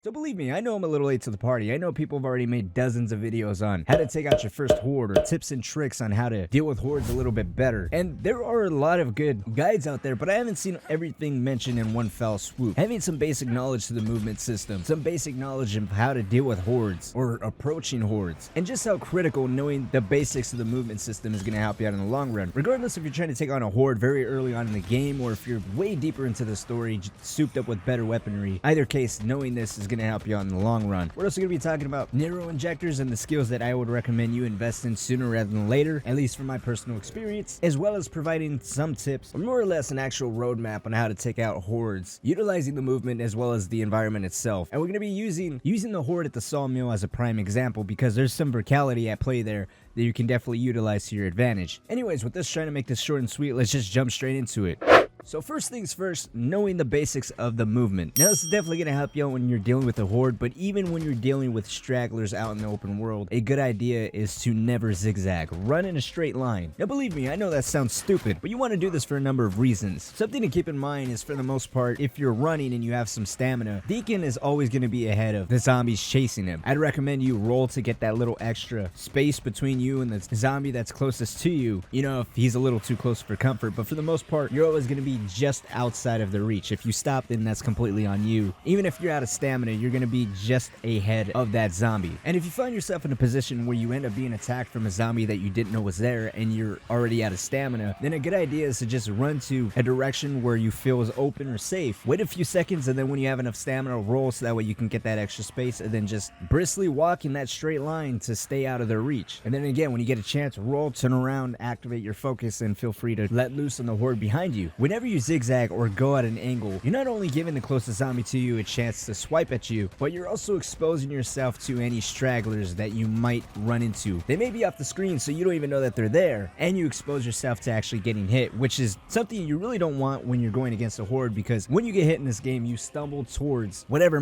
So believe me, I know I'm a little late to the party. I know people have already made dozens of videos on how to take out your first horde or tips and tricks on how to deal with hordes a little bit better. And there are a lot of good guides out there, but I haven't seen everything mentioned in one fell swoop. Having some basic knowledge to the movement system, some basic knowledge of how to deal with hordes or approaching hordes, and just how critical knowing the basics of the movement system is going to help you out in the long run. Regardless if you're trying to take on a horde very early on in the game or if you're way deeper into the story, souped up with better weaponry, either case, knowing this is going to help you out in the long run. We're also going to be talking about narrow injectors and the skills that I would recommend you invest in sooner rather than later, at least from my personal experience, as well as providing some tips or more or less an actual roadmap on how to take out hordes, utilizing the movement as well as the environment itself. And we're going to be using the horde at the sawmill as a prime example because there's some verticality at play there that you can definitely utilize to your advantage. Anyways, with this trying to make this short and sweet, let's just jump straight into it. So first things first, knowing the basics of the movement. Now this is definitely going to help you out when you're dealing with a horde, but even when you're dealing with stragglers out in the open world, a good idea is to never zigzag. Run in a straight line. Now believe me, I know that sounds stupid, but you want to do this for a number of reasons. Something to keep in mind is for the most part, if you're running and you have some stamina, Deacon is always going to be ahead of the zombies chasing him. I'd recommend you roll to get that little extra space between you and the zombie that's closest to you, you know, if he's a little too close for comfort, but for the most part, you're always going to be just outside of the reach. If you stop, then that's completely on you. Even if you're out of stamina, you're going to be just ahead of that zombie. And if you find yourself in a position where you end up being attacked from a zombie that you didn't know was there and you're already out of stamina, then a good idea is to just run to a direction where you feel is open or safe. Wait a few seconds, and then when you have enough stamina, roll so that way you can get that extra space, and then just briskly walk in that straight line to stay out of their reach. And then again, when you get a chance, roll, turn around, activate your focus, and feel free to let loose on the horde behind you. Whenever you zigzag or go at an angle, you're not only giving the closest zombie to you a chance to swipe at you, but you're also exposing yourself to any stragglers that you might run into. They may be off the screen so you don't even know that they're there, and you expose yourself to actually getting hit, which is something you really don't want when you're going against a horde, because when you get hit in this game, you stumble towards whatever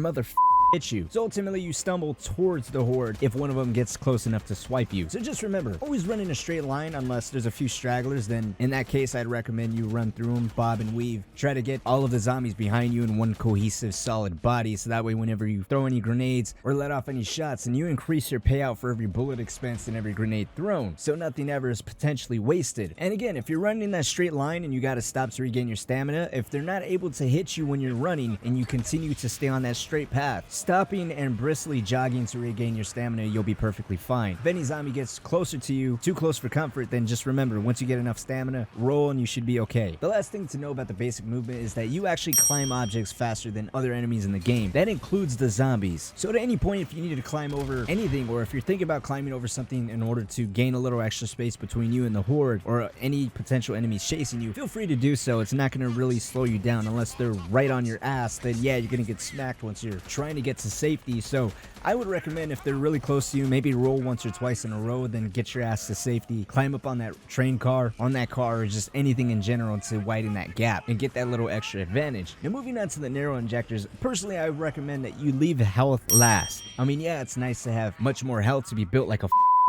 hit you. So ultimately you stumble towards the horde if one of them gets close enough to swipe you. So just remember, always run in a straight line unless there's a few stragglers. Then in that case, I'd recommend you run through them, bob and weave. Try to get all of the zombies behind you in one cohesive solid body, so that way whenever you throw any grenades or let off any shots, and you increase your payout for every bullet expense and every grenade thrown, so nothing ever is potentially wasted. And again, if you're running in that straight line and you gotta stop to regain your stamina, if they're not able to hit you when you're running and you continue to stay on that straight path, stopping and briskly jogging to regain your stamina, you'll be perfectly fine. If any zombie gets closer to you, too close for comfort, then just remember, once you get enough stamina, roll and you should be okay. The last thing to know about the basic movement is that you actually climb objects faster than other enemies in the game. That includes the zombies. So at any point, if you need to climb over anything, or if you're thinking about climbing over something in order to gain a little extra space between you and the horde or any potential enemies chasing you, feel free to do so. It's not going to really slow you down unless they're right on your ass. Then yeah, you're going to get smacked once you're trying to get to safety. So I would recommend, if they're really close to you, maybe roll once or twice in a row, then get your ass to safety, climb up on that train car, on that car, or just anything in general to widen that gap and get that little extra advantage. Now moving on to the narrow injectors, personally I would recommend that you leave health last. I mean, yeah, it's nice to have much more health to be built like a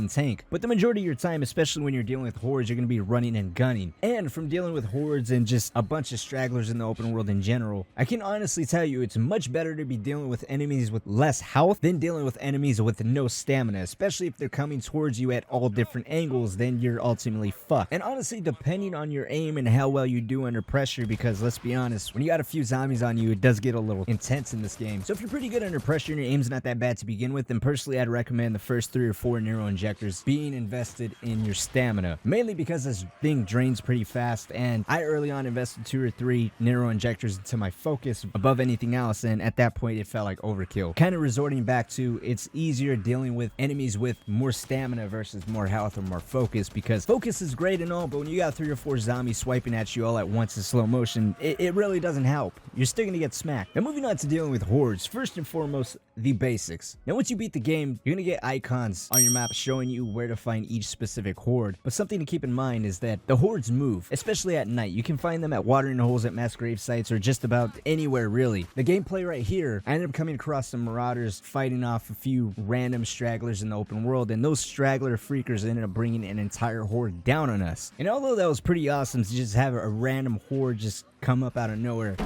tank, but the majority of your time, especially when you're dealing with hordes, you're going to be running and gunning. And from dealing with hordes and just a bunch of stragglers in the open world in general, I can honestly tell you it's much better to be dealing with enemies with less health than dealing with enemies with no stamina, especially if they're coming towards you at all different angles. Then you're ultimately fucked. And honestly, depending on your aim and how well you do under pressure, because let's be honest, when you got a few zombies on you, it does get a little intense in this game. So if you're pretty good under pressure and your aim's not that bad to begin with, then personally I'd recommend the first 3 or 4 narrow injectors being invested in your stamina, mainly because this thing drains pretty fast, and I early on invested 2 or 3 narrow injectors into my focus above anything else, and at that point it felt like overkill. Kind of resorting back to, it's easier dealing with enemies with more stamina versus more health or more focus, because focus is great and all, but when you got 3 or 4 zombies swiping at you all at once in slow motion, it really doesn't help. You're still gonna get smacked. Now moving on to dealing with hordes, first and foremost, the basics. Now once you beat the game, you're gonna get icons on your map showing you where to find each specific horde, but something to keep in mind is that the hordes move, especially at night. You can find them at watering holes, at mass grave sites, or just about anywhere really. The gameplay right here, I ended up coming across some marauders fighting off a few random stragglers in the open world, and those straggler freakers ended up bringing an entire horde down on us. And although that was pretty awesome to just have a random horde just come up out of nowhere,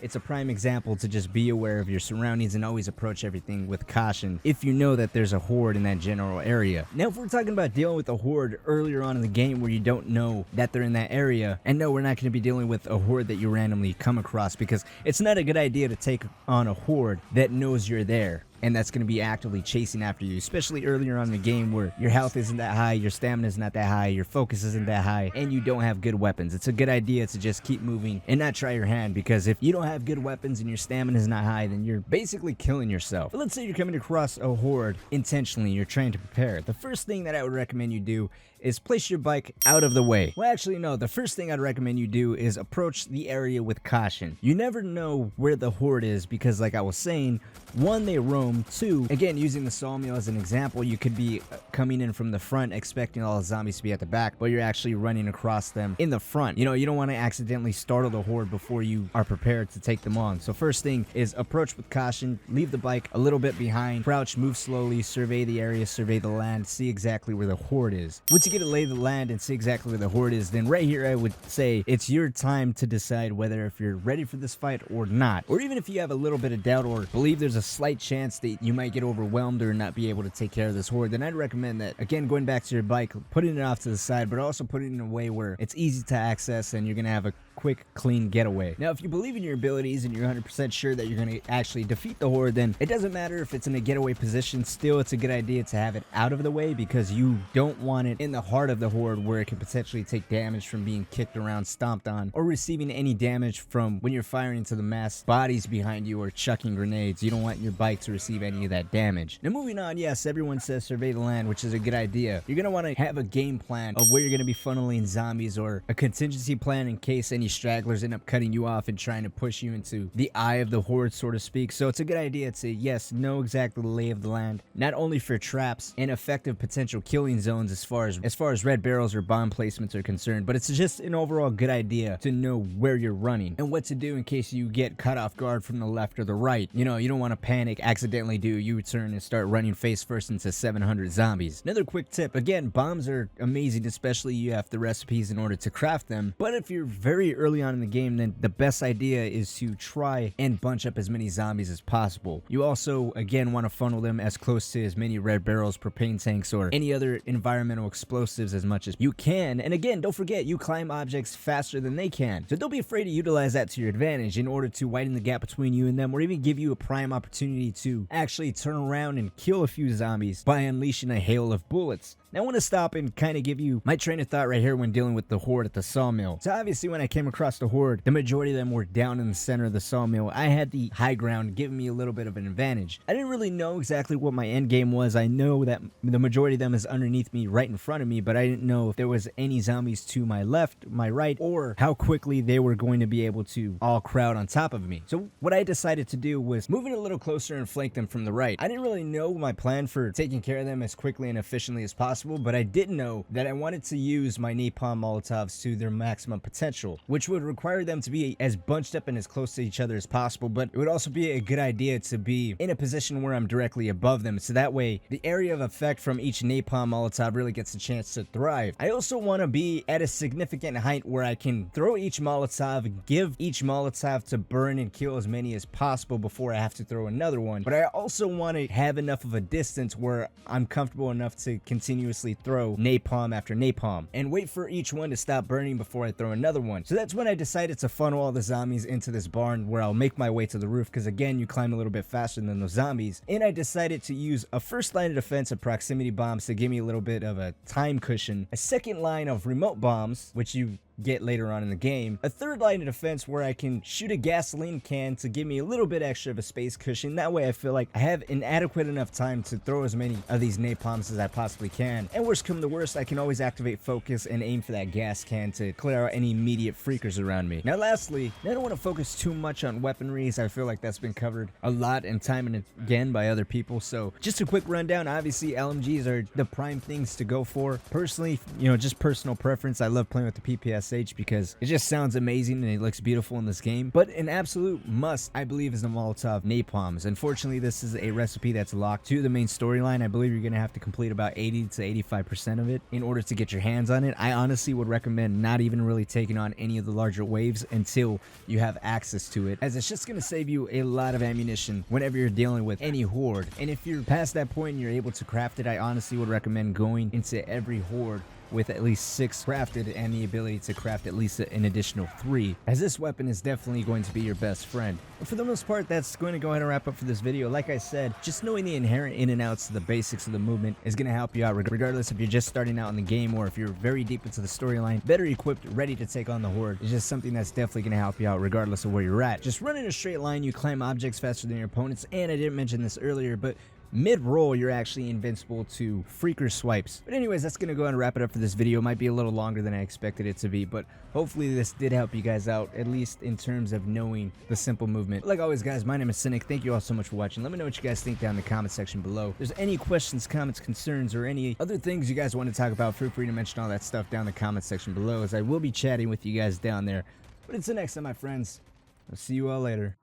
it's a prime example to just be aware of your surroundings and always approach everything with caution if you know that there's a horde in that general area. Now, if we're talking about dealing with a horde earlier on in the game where you don't know that they're in that area, and no, we're not going to be dealing with a horde that you randomly come across, because it's not a good idea to take on a horde that knows you're there and that's going to be actively chasing after you, especially earlier on in the game where your health isn't that high, your stamina is not that high, your focus isn't that high, and you don't have good weapons. It's a good idea to just keep moving and not try your hand, because if you don't have good weapons and your stamina is not high, then you're basically killing yourself. But let's say you're coming across a horde intentionally, you're trying to prepare. The first thing that I would recommend you do is place your bike out of the way. Well, actually, no. The first thing I'd recommend you do is approach the area with caution. You never know where the horde is because, like I was saying, one, they roam. Two, again, using the sawmill as an example, you could be coming in from the front expecting all the zombies to be at the back, but you're actually running across them in the front. You know, you don't want to accidentally startle the horde before you are prepared to take them on. So first thing is approach with caution, leave the bike a little bit behind, crouch, move slowly, survey the area, survey the land, see exactly where the horde is. Once you get to lay the land and see exactly where the horde is, then right here I would say it's your time to decide whether if you're ready for this fight or not, or even if you have a little bit of doubt or believe there's a slight chance that you might get overwhelmed or not be able to take care of this horde, then I'd recommend that, again, going back to your bike, putting it off to the side, but also putting it in a way where it's easy to access and you're gonna have a quick, clean getaway. Now, if you believe in your abilities and you're 100% sure that you're going to actually defeat the horde, then it doesn't matter if it's in a getaway position. Still, it's a good idea to have it out of the way because you don't want it in the heart of the horde where it can potentially take damage from being kicked around, stomped on, or receiving any damage from when you're firing into the mass bodies behind you or chucking grenades. You don't want your bike to receive any of that damage. Now, moving on, yes, everyone says survey the land, which is a good idea. You're going to want to have a game plan of where you're going to be funneling zombies or a contingency plan in case any stragglers end up cutting you off and trying to push you into the eye of the horde, so to speak. So it's a good idea to, yes, know exactly the lay of the land, not only for traps and effective potential killing zones as far as red barrels or bomb placements are concerned, but it's just an overall good idea to know where you're running and what to do in case you get cut off guard from the left or the right. You know, you don't want to panic, accidentally do a U-turn and start running face first into 700 zombies. Another quick tip, again, bombs are amazing, especially you have the recipes in order to craft them, but if you're very early on in the game, then the best idea is to try and bunch up as many zombies as possible. You also, again, want to funnel them as close to as many red barrels, propane tanks, or any other environmental explosives as much as you can. And again, don't forget, you climb objects faster than they can, so don't be afraid to utilize that to your advantage in order to widen the gap between you and them, or even give you a prime opportunity to actually turn around and kill a few zombies by unleashing a hail of bullets. Now, I want to stop and kind of give you my train of thought right here when dealing with the horde at the sawmill. So obviously when I came across the horde, the majority of them were down in the center of the sawmill. I had the high ground, giving me a little bit of an advantage. I didn't really know exactly what my end game was. I know that the majority of them is underneath me, right in front of me, but I didn't know if there was any zombies to my left, my right, or how quickly they were going to be able to all crowd on top of me. So what I decided to do was move it a little closer and flank them from the right. I didn't really know my plan for taking care of them as quickly and efficiently as possible, but I did know that I wanted to use my napalm molotovs to their maximum potential, which would require them to be as bunched up and as close to each other as possible, but it would also be a good idea to be in a position where I'm directly above them, so that way the area of effect from each napalm molotov really gets a chance to thrive. I also want to be at a significant height where I can throw each molotov, give each molotov to burn and kill as many as possible before I have to throw another one, but I also want to have enough of a distance where I'm comfortable enough to continuously throw napalm after napalm and wait for each one to stop burning before I throw another one. So that's when I decided to funnel all the zombies into this barn where I'll make my way to the roof, because again, you climb a little bit faster than those zombies, and I decided to use a first line of defense of proximity bombs to give me a little bit of a time cushion, a second line of remote bombs, which you get later on in the game, a third line of defense where I can shoot a gasoline can to give me a little bit extra of a space cushion. That way I feel like I have an adequate enough time to throw as many of these napalms as I possibly can, and worst come to worst, I can always activate focus and aim for that gas can to clear out any immediate freakers around me. Now lastly, I don't want to focus too much on weaponry, as I feel like that's been covered a lot and time and again by other people, so just a quick rundown. Obviously LMGs are the prime things to go for. Personally, you know, just personal preference, I love playing with the PPS SH because it just sounds amazing and it looks beautiful in this game. But an absolute must, I believe, is the Molotov napalms. Unfortunately, this is a recipe that's locked to the main storyline. I believe you're going to have to complete about 80 to 85% of it in order to get your hands on it. I honestly would recommend not even really taking on any of the larger waves until you have access to it, as it's just going to save you a lot of ammunition whenever you're dealing with any horde. And if you're past that point and you're able to craft it, I honestly would recommend going into every horde with at least 6 crafted and the ability to craft at least an additional 3, as this weapon is definitely going to be your best friend. But for the most part, that's going to go ahead and wrap up for this video. Like I said, just knowing the inherent in and outs, the basics of the movement is going to help you out regardless if you're just starting out in the game or if you're very deep into the storyline, better equipped, ready to take on the horde. It's just something that's definitely going to help you out regardless of where you're at. Just run in a straight line, you climb objects faster than your opponents, and I didn't mention this earlier, but mid-roll, you're actually invincible to freaker swipes. But anyways, that's going to go ahead and wrap it up for this video. It might be a little longer than I expected it to be, but hopefully this did help you guys out, at least in terms of knowing the simple movement. Like always, guys, my name is Cynic. Thank you all so much for watching. Let me know what you guys think down in the comment section below. If there's any questions, comments, concerns, or any other things you guys want to talk about, feel free to mention all that stuff down in the comment section below, as I will be chatting with you guys down there. But until next time, my friends, I'll see you all later.